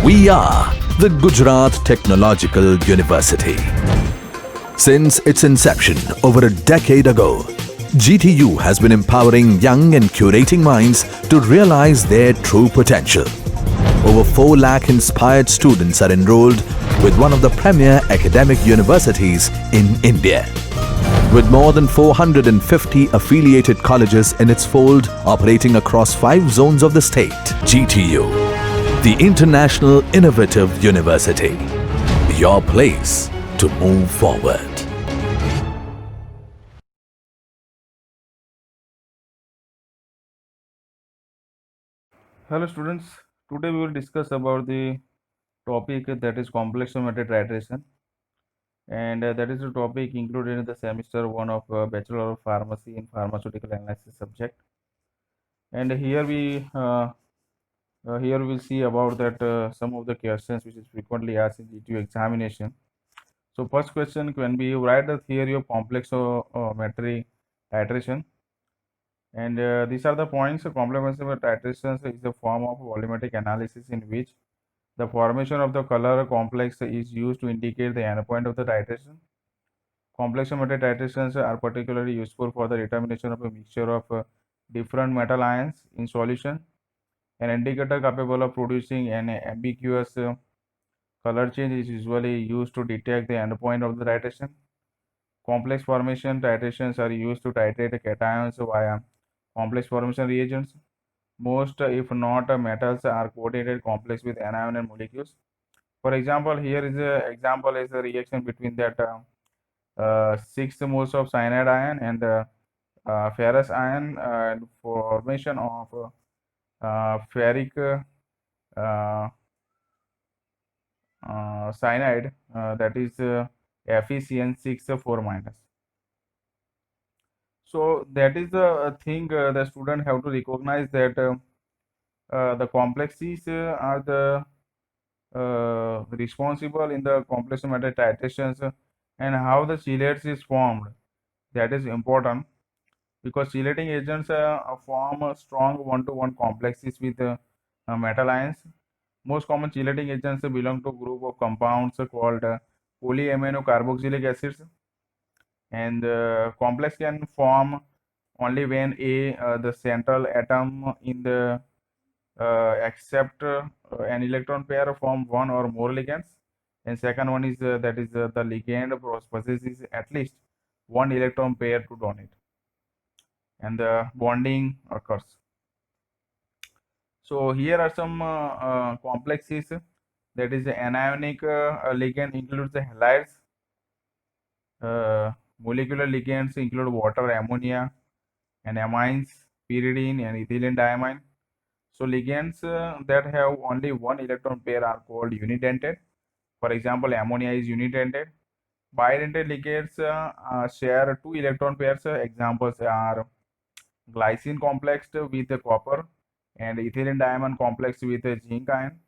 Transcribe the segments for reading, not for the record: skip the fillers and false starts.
We are the Gujarat Technological University. Since its inception over a decade ago, GTU has been empowering young and curating minds to realize their true potential. Over 4 lakh inspired students are enrolled with one of the premier academic universities in India. With more than 450 affiliated colleges in its fold operating across 5 zones of the state, GTU, the International Innovative University, your place to move forward. Hello students, today we will discuss about the topic that is complex geometry titration, and that is the topic included in the semester 1 of Bachelor of Pharmacy in Pharmaceutical Analysis subject. And here we will see about that some of the questions which is frequently asked in GTU examination. So first question can be, write the theory of complex geometry titration. And these are the points. Complementary titration is a form of volumetric analysis in which the formation of the color complex is used to indicate the endpoint of the titration. Complex geometry titrations are particularly useful for the determination of a mixture of different metal ions in solution. An indicator capable of producing an ambiguous color change is usually used to detect the endpoint of the titration. Complex formation titrations are used to titrate cations via complex formation reagents. Most, if not metals, are coordinated complex with anion and molecules. For example, here is a example is a reaction between that 6 moles of cyanide ion and ferrous ion and formation of ferric cyanide, that is FeCN6 4 minus. So that is the thing the student have to recognize that the complexes are the responsible in the complex matter titrations, and how the chelates is formed, that is important, because chelating agents form strong one-to-one complexes with metal ions. Most common chelating agents belong to group of compounds called polyaminocarboxylic acids, and complex can form only when the central atom in the accept an electron pair from one or more ligands, and second one is that is the ligand possesses at least one electron pair to donate, and the bonding occurs. So here are some complexes, that is anionic ligand includes the halides, uh, molecular ligands include water, ammonia, and amines, pyridine, and ethylene diamine. So ligands that have only one electron pair are called unidentate. For example, ammonia is unidentate. Bidentate ligands share 2 electron pairs. Examples are glycine complex with copper and ethylene diamine complex with zinc ion.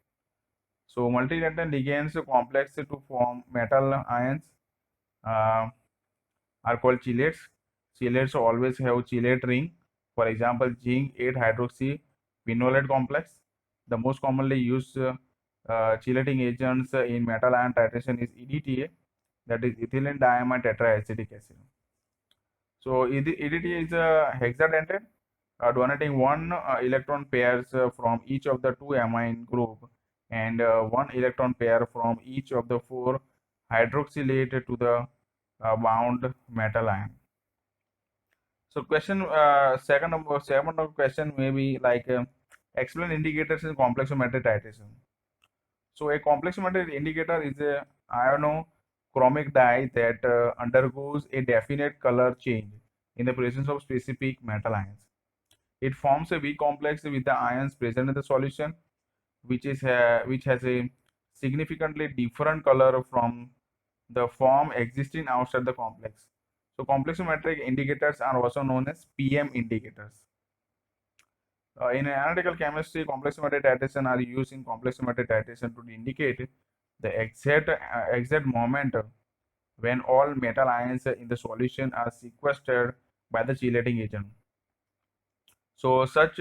So multidentate ligands complex to form metal ions uh, are called chelates. Chelates always have chelate ring. For example, zinc 8 hydroxy phenolate complex. The most commonly used chelating agents in metal ion titration is EDTA, that is ethylene diamine tetraacetic acid. So EDTA is a hexadentate, donating one electron pairs from each of the 2 amine group and one electron pair from each of the 4 hydroxylate to the bound metal ion. So question second of question may be like explain indicators in complex geometry titration. So a complex geometry indicator is a ionochromic dye that undergoes a definite color change in the presence of specific metal ions. It forms a weak complex with the ions present in the solution, which has a significantly different color from the form existing outside the complex. So complexometric indicators are also known as PM indicators. In analytical chemistry, complexometric titration are used in complexometric titration to indicate the exact moment when all metal ions in the solution are sequestered by the chelating agent. So such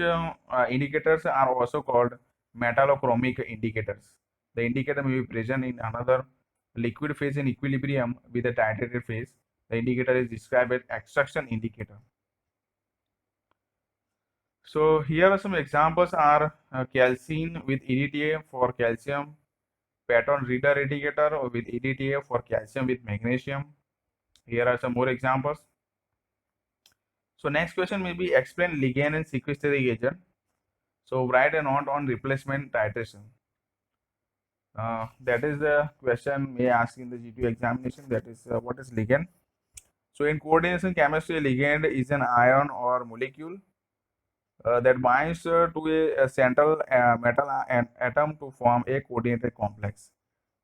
indicators are also called metallochromic indicators. The indicator may be present in another liquid phase in equilibrium with the titrated phase. The indicator is described as extraction indicator. So here are some examples are calcine with EDTA for calcium, pattern reader indicator with EDTA for calcium with magnesium. Here are some more examples. So next question may be explain ligand and sequestering agent. So write a note on replacement titration. That is the question may ask in the G2 examination. That is what is ligand. So in coordination chemistry, ligand is an ion or molecule that binds to a central metal atom to form a coordinated complex.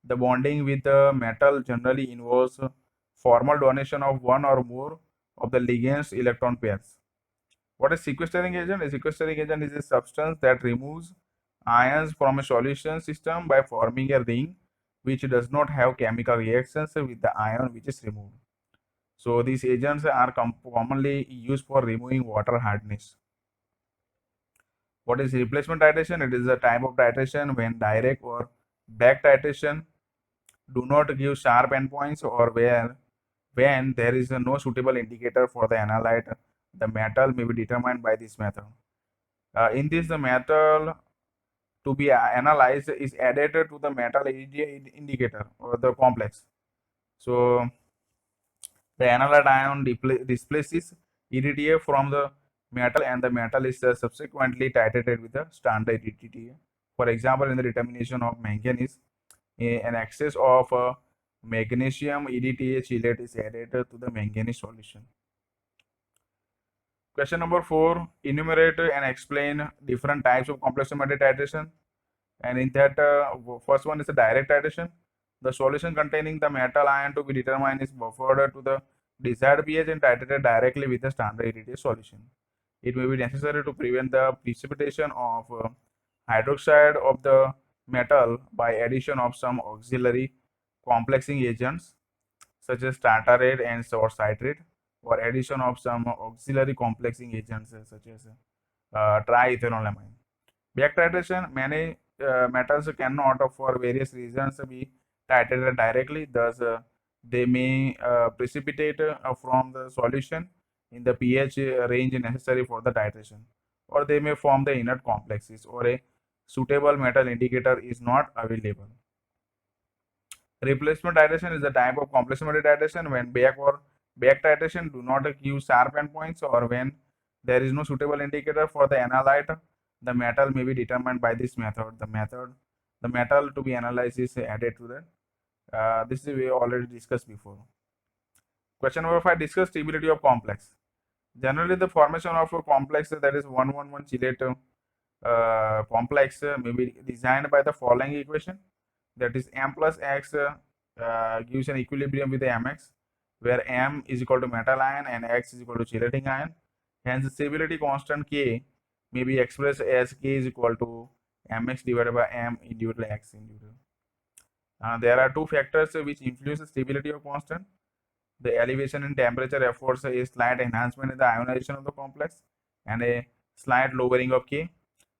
The bonding with the metal generally involves formal donation of one or more of the ligand's electron pairs. What is sequestering agent? A sequestering agent is a substance that removes ions from a solution system by forming a ring which does not have chemical reactions with the ion which is removed. So these agents are commonly used for removing water hardness. What is replacement titration? It is a type of titration when direct or back titration do not give sharp endpoints or where when there is no suitable indicator for the analyte, the metal may be determined by this method. In this, the metal to be analyzed is added to the metal indicator or the complex. So the analyte ion displaces EDTA from the metal and the metal is subsequently titrated with the standard EDTA. For example, in the determination of manganese, an excess of magnesium EDTA chelate is added to the manganese solution. Question number 4, enumerate and explain different types of complex-symmetric titration. And in that, first one is the direct titration. The solution containing the metal ion to be determined is buffered to the desired pH and titrated directly with the standard EDTA solution. It may be necessary to prevent the precipitation of hydroxide of the metal by addition of some auxiliary complexing agents such as tartarate and or citrate, or addition of some auxiliary complexing agents such as triethanolamine. Back titration, many metals cannot for various reasons be titrated directly, thus they may precipitate from the solution in the pH range necessary for the titration, or they may form the inert complexes, or a suitable metal indicator is not available. Replacement titration is the type of complementary titration when back or back titration do not give sharp endpoints, or when there is no suitable indicator for the analyte. The metal may be determined by this method. The metal to be analyzed is added to that. This is we already discussed before. Question number 5, discuss stability of complex. Generally, the formation of a complex that is 1,1,1 chelate complex may be designed by the following equation. That is m plus x gives an equilibrium with the mx, where m is equal to metal ion and x is equal to chelating ion. Hence, the stability constant k may be expressed as k is equal to mx divided by m individual x individual. There are two factors which influence the stability of constant. The elevation in temperature affords a slight enhancement in the ionization of the complex and a slight lowering of K,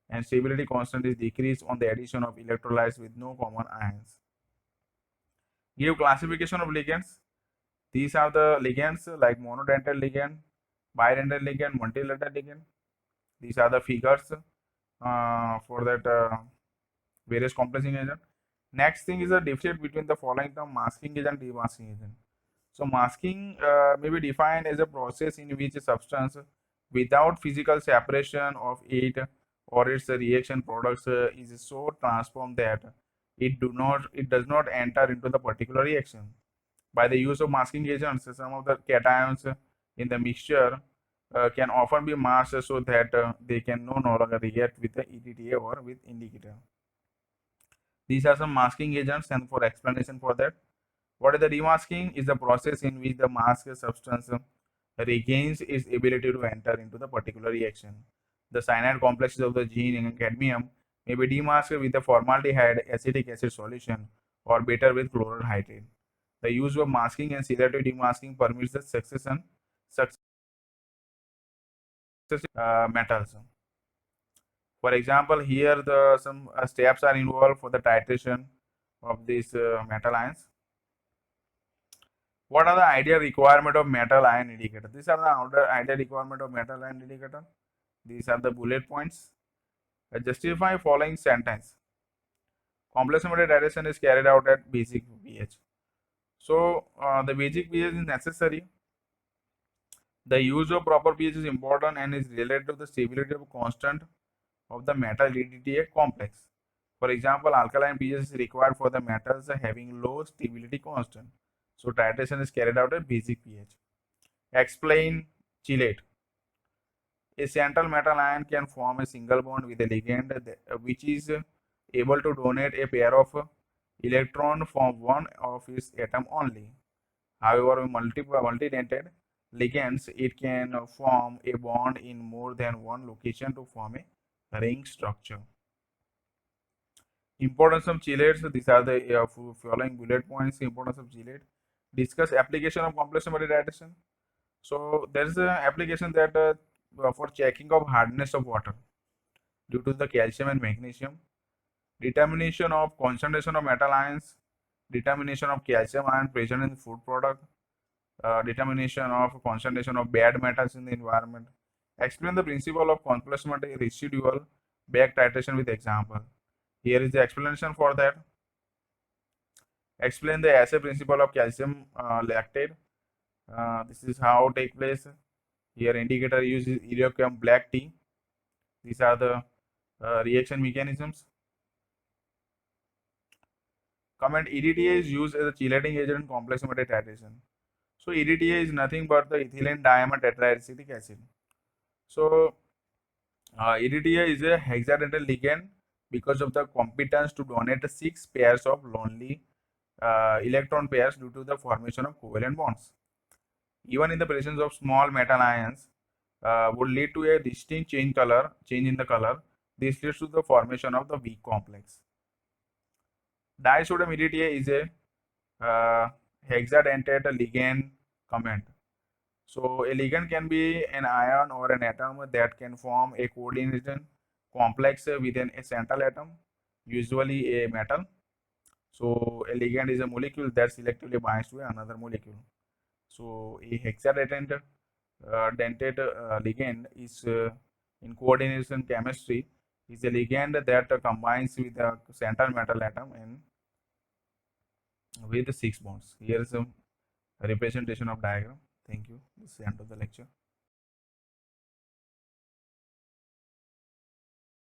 and stability constant is decreased on the addition of electrolytes with no common ions. Give classification of ligands. These are the ligands like monodental ligand, bidental ligand, multilateral ligand. These are the figures for that various complexing agent. Next thing is the difference between the following term: masking agent, demasking agent. So masking may be defined as a process in which a substance without physical separation of it or its reaction products is so transformed that it does not enter into the particular reaction. By the use of masking agents, some of the cations in the mixture can often be masked so that they can no longer react with the EDTA or with indicator. These are some masking agents, and for explanation for that, what is the demasking? Is the process in which the masked substance regains its ability to enter into the particular reaction. The cyanide complexes of the zinc and cadmium may be demasked with a formaldehyde acetic acid solution or better with chloride hydrate. The use of masking and selective demasking permits the succession metals. For example, here the some steps are involved for the titration. of these metal ions. What are the ideal requirement of metal ion indicator? These are the ideal requirement of metal ion indicator. These are the bullet points. Justify following sentence. Complex metal titration is carried out at basic pH. So the basic pH is necessary. The use of proper pH is important and is related to the stability of constant of the metal DDTA complex. For example, alkaline pH is required for the metals having low stability constant. So titration is carried out at basic pH. Explain chelate. A central metal ion can form a single bond with a ligand which is able to donate a pair of electron from one of its atom only. However, multi-dented ligands, it can form a bond in more than one location to form a ring structure. Importance of chelates. These are the following bullet points. Importance of chelate. Discuss application of complex metal titration. So there is an application that for checking of hardness of water due to the calcium and magnesium. Determination of concentration of metal ions. Determination of calcium ion present in food product. Determination of concentration of bad metals in the environment. Explain the principle of complex metal residual back titration with example. Here is the explanation for that. Explain the assay principle of calcium lactate. This is how take place. Here indicator uses Iriocam black tea. These are the reaction mechanisms. Comment EDTA is used as a chelating agent in complex metal titration. So EDTA is nothing but the ethylene diamine tetraacetic acid. So EDTA is a hexadental ligand because of the competence to donate 6 pairs of lonely electron pairs due to the formation of covalent bonds. Even in the presence of small metal ions would lead to a distinct change in the color. This leads to the formation of the weak complex. Disodium EDTA is a hexadentate ligand comment. So a ligand can be an ion or an atom that can form a coordination complex within a central atom, usually a metal. So a ligand is a molecule that selectively binds to another molecule. So a hexadentate ligand is in coordination chemistry is a ligand that combines with a central metal atom and with 6 bonds. Here is a representation of diagram. Thank you. This is the end of the lecture.